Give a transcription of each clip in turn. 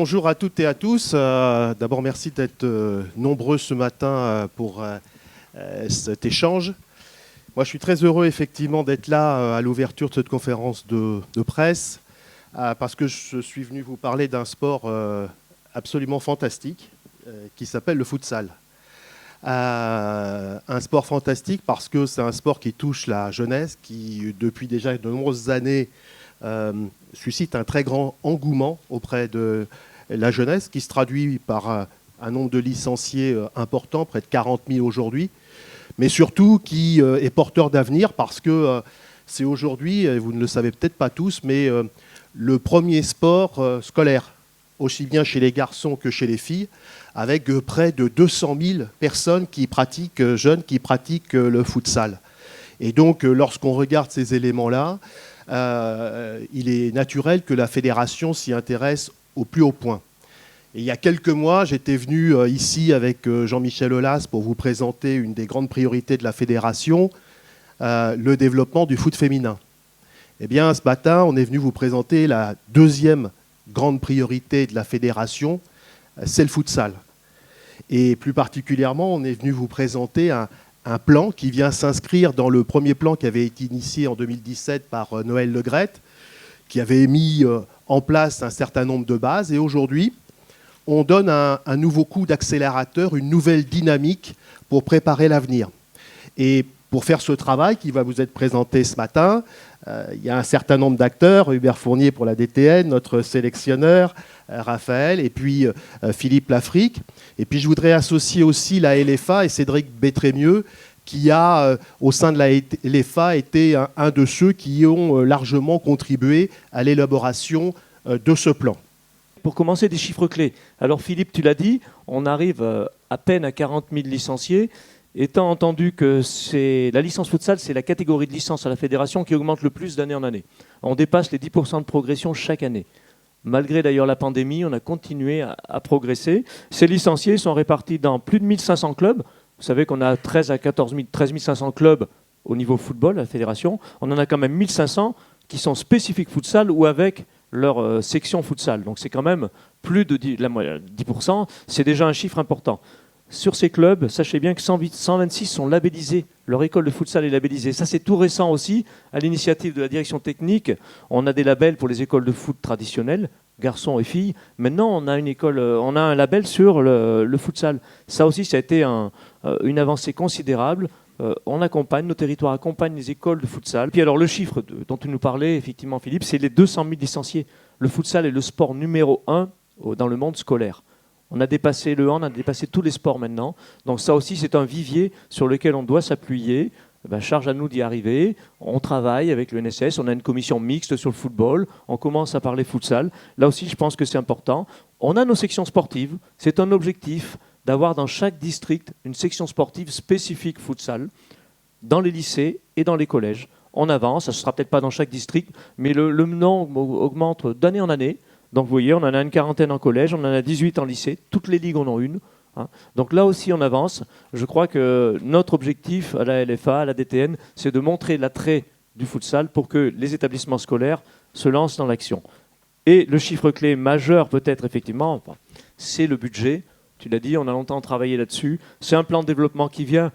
Bonjour à toutes et à tous. D'abord, merci d'être nombreux ce matin pour cet échange. Moi, je suis très heureux effectivement d'être là à l'ouverture de cette conférence de presse parce que je suis venu vous parler d'un sport absolument fantastique qui s'appelle le futsal. Un sport fantastique parce que c'est un sport qui touche la jeunesse, qui depuis déjà de nombreuses années suscite un très grand engouement auprès de la jeunesse, qui se traduit par un nombre de licenciés important, près de 40 000 aujourd'hui, mais surtout qui est porteur d'avenir parce que c'est aujourd'hui, vous ne le savez peut-être pas tous, mais le premier sport scolaire, aussi bien chez les garçons que chez les filles, avec près de 200 000 personnes qui pratiquent, jeunes qui pratiquent le futsal. Et donc, lorsqu'on regarde ces éléments-là, il est naturel que la fédération s'y intéresse au plus haut point. Et il y a quelques mois, j'étais venu ici avec Jean-Michel Aulas pour vous présenter une des grandes priorités de la fédération, le développement du foot féminin. Eh bien, ce matin, on est venu vous présenter la deuxième grande priorité de la fédération, c'est le futsal. Et plus particulièrement, on est venu vous présenter un plan qui vient s'inscrire dans le premier plan qui avait été initié en 2017 par Noël Le Graët, qui avait mis en place un certain nombre de bases. Et aujourd'hui, on donne un nouveau coup d'accélérateur, une nouvelle dynamique pour préparer l'avenir. Et pour faire ce travail qui va vous être présenté ce matin, il y a un certain nombre d'acteurs, Hubert Fournier pour la DTN, notre sélectionneur, Raphaël, et puis Philippe Lafrique. Et puis je voudrais associer aussi la LFA et Cédric Bétrémieux, qui a, au sein de la LFA, été un de ceux qui ont largement contribué à l'élaboration de ce plan. Pour commencer, des chiffres clés. Alors Philippe, tu l'as dit, on arrive à peine à 40 000 licenciés, étant entendu que la licence futsal, c'est la catégorie de licence à la fédération qui augmente le plus d'année en année. On dépasse les 10% de progression chaque année. Malgré d'ailleurs la pandémie, on a continué à progresser. Ces licenciés sont répartis dans plus de 1500 clubs. Vous savez qu'on a 13 500 clubs au niveau football à la fédération. On en a quand même 1500 qui sont spécifiques futsal ou avec leur section futsal. Donc c'est quand même plus de 10%. C'est déjà un chiffre important. Sur ces clubs, sachez bien que 126 sont labellisés. Leur école de futsal est labellisée. Ça, c'est tout récent aussi. À l'initiative de la direction technique, on a des labels pour les écoles de foot traditionnelles, garçons et filles. Maintenant, on a un label sur le futsal. Ça aussi, ça a été une avancée considérable. Nos territoires accompagnent les écoles de futsal. Puis alors, le chiffre dont tu nous parlais, effectivement, Philippe, c'est les 200 000 licenciés. Le futsal est le sport numéro 1 dans le monde scolaire. On a dépassé le hand, on a dépassé tous les sports maintenant. Donc ça aussi, c'est un vivier sur lequel on doit s'appuyer. Charge à nous d'y arriver. On travaille avec le NSS, on a une commission mixte sur le football. On commence à parler futsal. Là aussi, je pense que c'est important. On a nos sections sportives. C'est un objectif d'avoir dans chaque district une section sportive spécifique futsal, dans les lycées et dans les collèges. On avance, ça ne sera peut-être pas dans chaque district, mais le nombre augmente d'année en année. Donc vous voyez, on en a une quarantaine en collège, on en a 18 en lycée, toutes les ligues en ont une. Donc là aussi on avance. Je crois que notre objectif à la LFA, à la DTN, c'est de montrer l'attrait du futsal pour que les établissements scolaires se lancent dans l'action. Et le chiffre clé majeur peut-être effectivement, c'est le budget. Tu l'as dit, on a longtemps travaillé là-dessus. C'est un plan de développement qui vient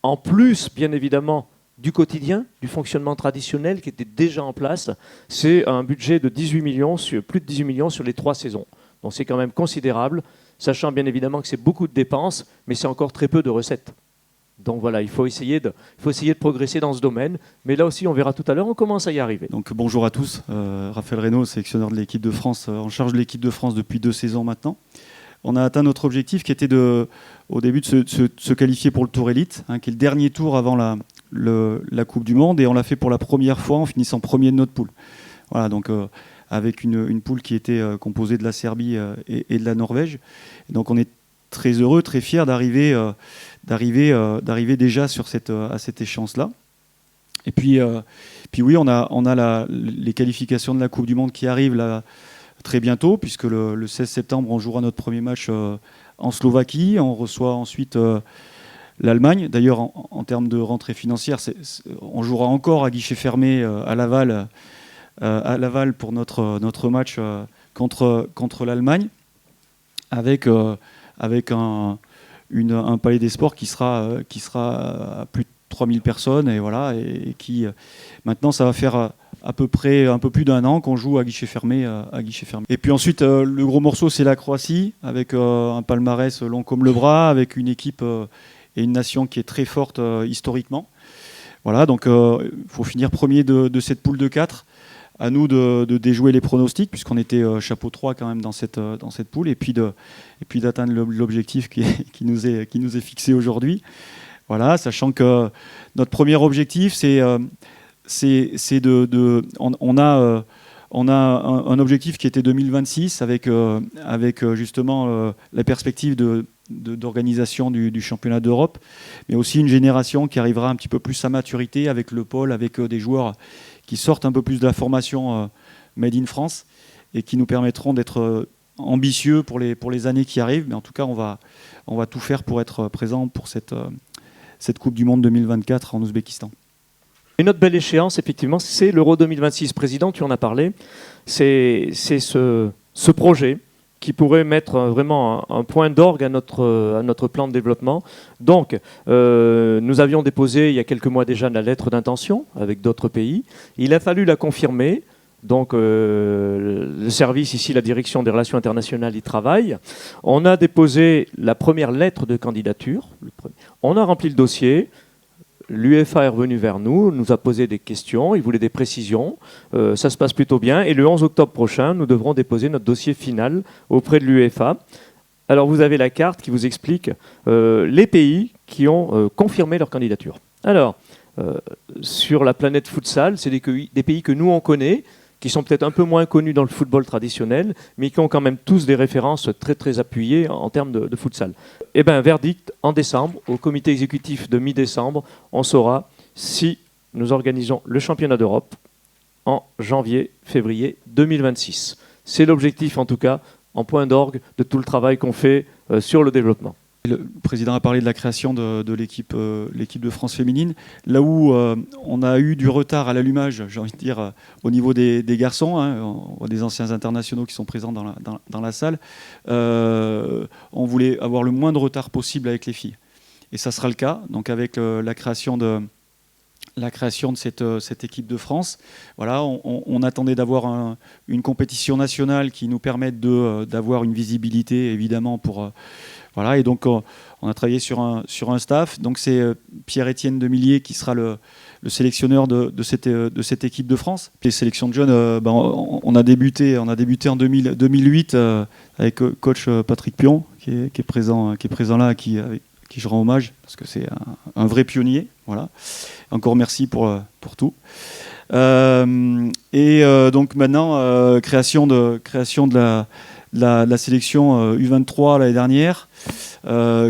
en plus, bien évidemment, du quotidien, du fonctionnement traditionnel qui était déjà en place. C'est un budget de plus de 18 millions sur les 3 saisons. Donc c'est quand même considérable, sachant bien évidemment que c'est beaucoup de dépenses, mais c'est encore très peu de recettes. Donc voilà, il faut essayer de progresser dans ce domaine. Mais là aussi, on verra tout à l'heure, on commence à y arriver. Donc bonjour à tous, Raphaël Reynaud, sélectionneur de l'équipe de France, en charge de l'équipe de France depuis 2 saisons maintenant. On a atteint notre objectif qui était au début de se qualifier pour le Tour Élite, qui est le dernier tour avant la Coupe du Monde, et on l'a fait pour la première fois en finissant premier de notre poule. Voilà, donc avec une poule qui était composée de la Serbie et de la Norvège. Et donc on est très heureux, très fiers d'arriver déjà à cette échéance-là. Et puis oui, on a les qualifications de la Coupe du Monde qui arrivent là très bientôt, puisque le 16 septembre, on jouera notre premier match en Slovaquie. On reçoit ensuite l'Allemagne. D'ailleurs, en termes de rentrée financière, on jouera encore à guichet fermé à Laval pour notre match contre l'Allemagne. avec un palais des sports qui sera à plus de 3000 personnes. Et voilà, et qui maintenant, ça va faire à peu près un peu plus d'un an qu'on joue à guichet fermé. Et puis ensuite, le gros morceau, c'est la Croatie, avec un palmarès long comme le bras, avec une équipe et une nation qui est très forte historiquement. Voilà, donc il faut finir premier de cette poule de 4. À nous de déjouer les pronostics, puisqu'on était chapeau 3 quand même dans cette poule, et puis d'atteindre l'objectif qui nous est fixé aujourd'hui. Voilà, sachant que notre premier objectif, on a un objectif qui était 2026 avec justement la perspective d'organisation du championnat d'Europe, mais aussi une génération qui arrivera un petit peu plus à maturité avec le pôle, avec des joueurs qui sortent un peu plus de la formation Made in France et qui nous permettront d'être ambitieux pour les années qui arrivent. Mais en tout cas, on va tout faire pour être présent pour cette Coupe du Monde 2024 en Ouzbékistan. Une autre belle échéance, effectivement, c'est l'Euro 2026. Président, tu en as parlé. C'est ce projet qui pourrait mettre vraiment un point d'orgue à notre plan de développement. Donc, nous avions déposé il y a quelques mois déjà la lettre d'intention avec d'autres pays. Il a fallu la confirmer. Donc, le service ici, la direction des relations internationales, y travaille. On a déposé la première lettre de candidature. On a rempli le dossier. L'UEFA est revenu vers nous, nous a posé des questions, il voulait des précisions. Ça se passe plutôt bien. Et le 11 octobre prochain, nous devrons déposer notre dossier final auprès de l'UEFA. Alors, vous avez la carte qui vous explique les pays qui ont confirmé leur candidature. Alors, sur la planète futsal, c'est des pays que nous, on connaît, qui sont peut-être un peu moins connus dans le football traditionnel, mais qui ont quand même tous des références très très appuyées en termes de futsal. Eh bien, verdict en décembre, au comité exécutif de mi-décembre, on saura si nous organisons le championnat d'Europe en janvier-février 2026. C'est l'objectif, en tout cas, en point d'orgue de tout le travail qu'on fait sur le développement. Le président a parlé de la création de l'équipe de France féminine. Là où on a eu du retard à l'allumage, j'ai envie de dire, au niveau des garçons, hein, on voit des anciens internationaux qui sont présents dans la salle, on voulait avoir le moins de retard possible avec les filles. Et ça sera le cas, donc avec la création de cette équipe de France. Voilà, on attendait d'avoir une compétition nationale qui nous permette d'avoir une visibilité, évidemment, pour... Voilà, et donc on a travaillé sur un staff. Donc c'est Pierre-Étienne Demillier qui sera le sélectionneur de cette équipe de France. Les sélections de jeunes, on a débuté en 2008 avec coach Patrick Pion qui est présent là, avec qui je rends hommage parce que c'est un vrai pionnier. Voilà. Encore merci pour tout. Donc maintenant création de la sélection U23 l'année dernière,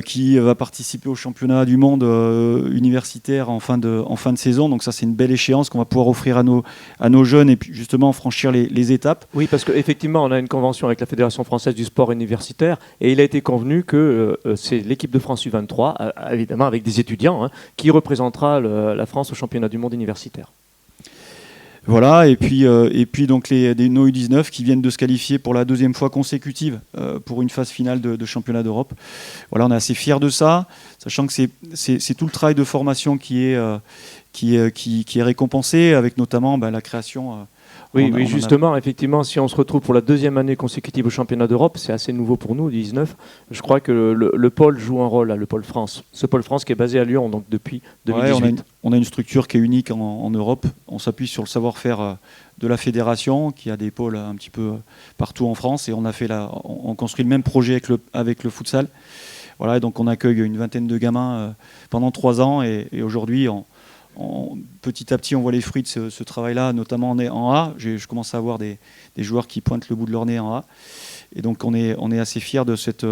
qui va participer au championnat du monde universitaire en fin de saison. Donc ça, c'est une belle échéance qu'on va pouvoir offrir à nos jeunes et puis justement franchir les étapes. Oui, parce qu'effectivement, on a une convention avec la Fédération française du sport universitaire et il a été convenu que c'est l'équipe de France U23, évidemment avec des étudiants, qui représentera la France au championnat du monde universitaire. Voilà, et puis donc nos U19 qui viennent de se qualifier pour la deuxième fois consécutive pour une phase finale de championnat d'Europe. Voilà, on est assez fiers de ça, sachant que c'est tout le travail de formation qui est récompensé, avec notamment la création... Oui, justement, effectivement, si on se retrouve pour la deuxième année consécutive au championnat d'Europe, c'est assez nouveau pour nous, 19. Je crois que le pôle joue un rôle, le pôle France. Ce pôle France qui est basé à Lyon, donc depuis 2018. Ouais, on a une structure qui est unique en Europe. On s'appuie sur le savoir-faire de la fédération, qui a des pôles un petit peu partout en France, et on construit le même projet avec le futsal. Voilà, et donc on accueille une vingtaine de gamins pendant 3 ans, et aujourd'hui, petit à petit, on voit les fruits de ce travail-là, notamment en A. Je commence à avoir des joueurs qui pointent le bout de leur nez en A. Et donc, on est assez fiers de cette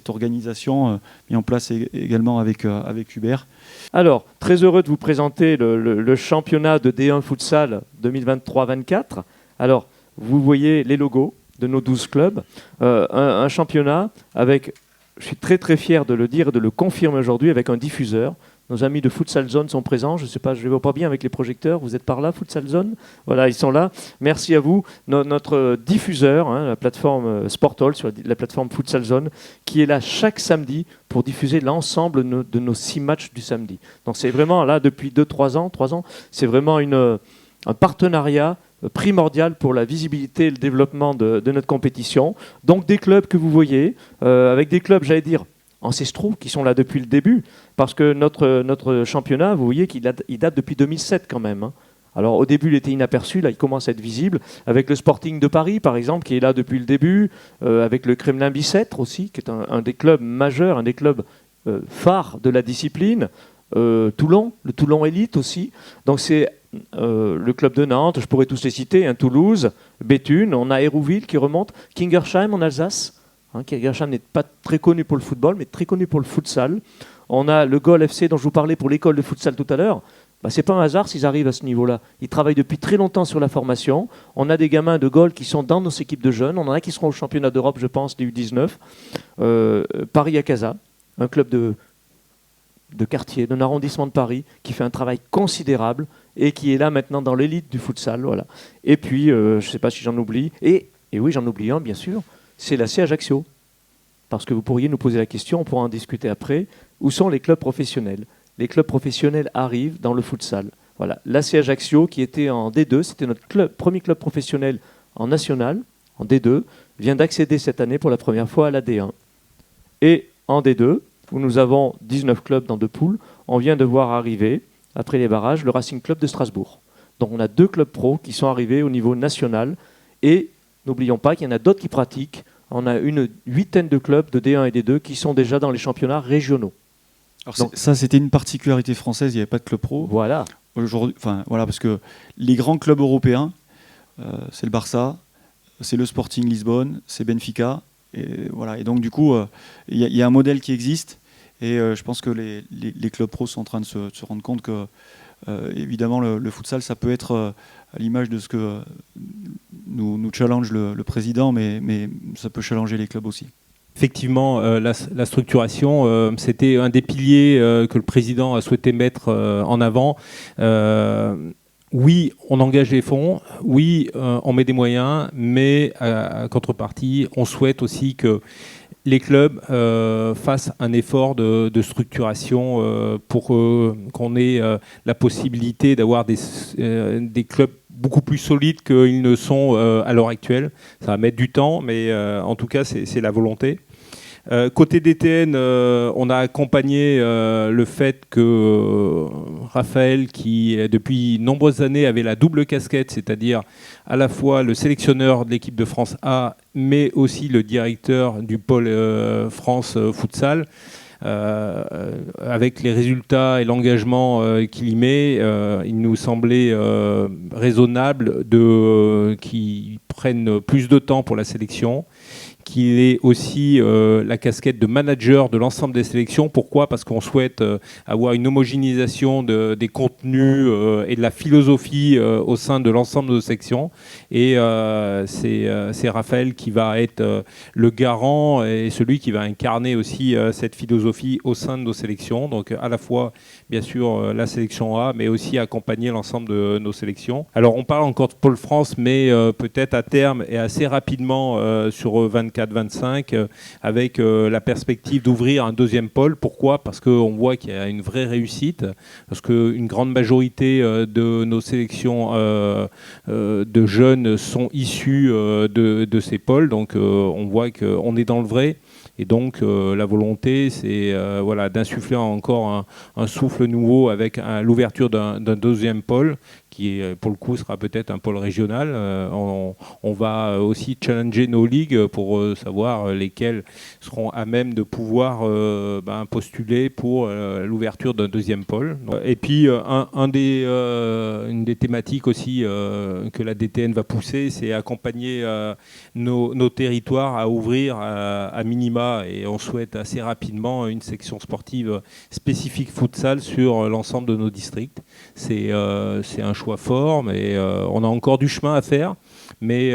organisation mise en place également avec Hubert. Alors, très heureux de vous présenter le championnat de D1 Futsal 2023-24. Alors, vous voyez les logos de nos 12 clubs. Un championnat avec, je suis très très fier de le dire et de le confirmer aujourd'hui, avec un diffuseur Nos amis de Futsal Zone sont présents. Je ne sais pas, je ne les vois pas bien avec les projecteurs. Vous êtes par là, Futsal Zone? Voilà, ils sont là. Merci à vous. Notre diffuseur, la plateforme Sportall, sur la plateforme Futsal Zone, qui est là chaque samedi pour diffuser l'ensemble de nos 6 matchs du samedi. Donc c'est vraiment là, depuis 2-3 ans, 3 ans, c'est vraiment un partenariat primordial pour la visibilité et le développement de notre compétition. Donc des clubs que vous voyez, avec des clubs, j'allais dire, ancestraux qui sont là depuis le début, parce que notre championnat, vous voyez qu'il date depuis 2007 quand même. Alors au début il était inaperçu, là il commence à être visible, avec le Sporting de Paris par exemple, qui est là depuis le début, avec le Kremlin Bicêtre aussi, qui est un des clubs majeurs, un des clubs phares de la discipline, Toulon, le Toulon Élite aussi, donc c'est le club de Nantes, je pourrais tous les citer, Toulouse, Béthune, on a Hérouville qui remonte, Kingersheim en Alsace, Kingersheim n'est pas très connu pour le football, mais très connu pour le futsal. On a le Gol FC dont je vous parlais pour l'école de futsal tout à l'heure. Ce n'est pas un hasard s'ils arrivent à ce niveau-là. Ils travaillent depuis très longtemps sur la formation. On a des gamins de Gol qui sont dans nos équipes de jeunes. On en a qui seront au championnat d'Europe, je pense, les U19. Paris-Akaza, un club de quartier, d'un arrondissement de Paris, qui fait un travail considérable et qui est là maintenant dans l'élite du futsal. Voilà. Et puis, je ne sais pas si j'en oublie. Et oui, j'en oublie un, bien sûr. C'est l'AC Ajaccio. Parce que vous pourriez nous poser la question, on pourra en discuter après. Où sont les clubs professionnels? Les clubs professionnels arrivent dans le futsal. Voilà. L'AC Ajaccio, qui était en D2, c'était notre premier club professionnel en national, en D2, vient d'accéder cette année pour la première fois à la D1. Et en D2, où nous avons 19 clubs dans 2 poules, on vient de voir arriver, après les barrages, le Racing Club de Strasbourg. Donc on a 2 clubs pro qui sont arrivés au niveau national. Et n'oublions pas qu'il y en a d'autres qui pratiquent. On a une 8aine de clubs de D1 et D2 qui sont déjà dans les championnats régionaux. Alors donc, ça, c'était une particularité française, il n'y avait pas de club pro. Voilà. Aujourd'hui, voilà, parce que les grands clubs européens, c'est le Barça, c'est le Sporting Lisbonne, c'est Benfica. Et, voilà. Et donc, du coup, il y a un modèle qui existe. Et je pense que les clubs pros sont en train de se rendre compte que, évidemment, le futsal, ça peut être à l'image de ce que nous challenge le président, mais ça peut challenger les clubs aussi. Effectivement, la structuration, c'était un des piliers que le président a souhaité mettre en avant. Oui, on engage les fonds, oui, on met des moyens, mais à contrepartie, on souhaite aussi que les clubs fassent un effort de structuration pour qu'on ait la possibilité d'avoir des clubs beaucoup plus solides qu'ils ne sont à l'heure actuelle. Ça va mettre du temps, mais en tout cas, c'est la volonté. Côté DTN, on a accompagné le fait que Raphaël, qui depuis de nombreuses années avait la double casquette, c'est-à-dire à la fois le sélectionneur de l'équipe de France A, mais aussi le directeur du pôle France Futsal, avec les résultats et l'engagement qu'il y met, il nous semblait raisonnable qu'il prenne plus de temps pour la sélection, qu'il ait aussi la casquette de manager de l'ensemble des sélections. Pourquoi ? Parce qu'on souhaite avoir une homogénéisation des contenus et de la philosophie au sein de l'ensemble de nos sections. Et c'est Raphaël qui va être le garant et celui qui va incarner aussi cette philosophie au sein de nos sélections. Donc à la fois, bien sûr, la sélection A, mais aussi accompagner l'ensemble de nos sélections. Alors on parle encore de Pôle France, mais peut-être à terme et assez rapidement sur 24-25, avec la perspective d'ouvrir un deuxième pôle. Pourquoi ? Parce qu'on voit qu'il y a une vraie réussite, parce qu'une grande majorité de nos sélections de jeunes sont issus de ces pôles, donc on voit qu'on est dans le vrai. Et donc la volonté, c'est d'insuffler encore un souffle nouveau avec l'ouverture d'un deuxième pôle qui, pour le coup, sera peut-être un pôle régional. On va aussi challenger nos ligues pour savoir lesquelles seront à même de pouvoir postuler pour l'ouverture d'un deuxième pôle. Et puis, une des thématiques aussi que la DTN va pousser, c'est accompagner nos territoires à ouvrir à minima, et on souhaite assez rapidement une section sportive spécifique futsal sur l'ensemble de nos districts. C'est un choix fort, mais on a encore du chemin à faire. Mais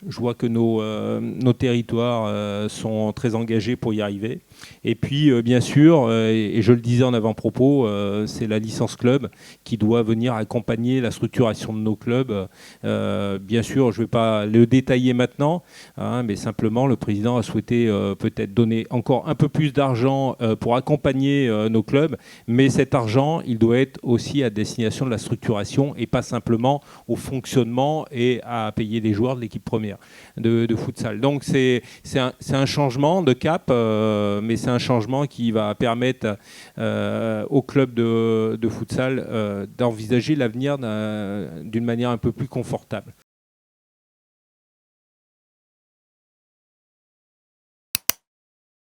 Je vois que nos territoires sont très engagés pour y arriver. Et puis, bien sûr, et je le disais en avant-propos, c'est la licence club qui doit venir accompagner la structuration de nos clubs. Bien sûr, je ne vais pas le détailler maintenant, hein, mais simplement, le président a souhaité peut-être donner encore un peu plus d'argent pour accompagner nos clubs. Mais cet argent, il doit être aussi à destination de la structuration et pas simplement au fonctionnement et à payer les joueurs de l'équipe première de futsal. Donc c'est un changement de cap, mais c'est un changement qui va permettre au club de futsal d'envisager l'avenir d'une manière un peu plus confortable.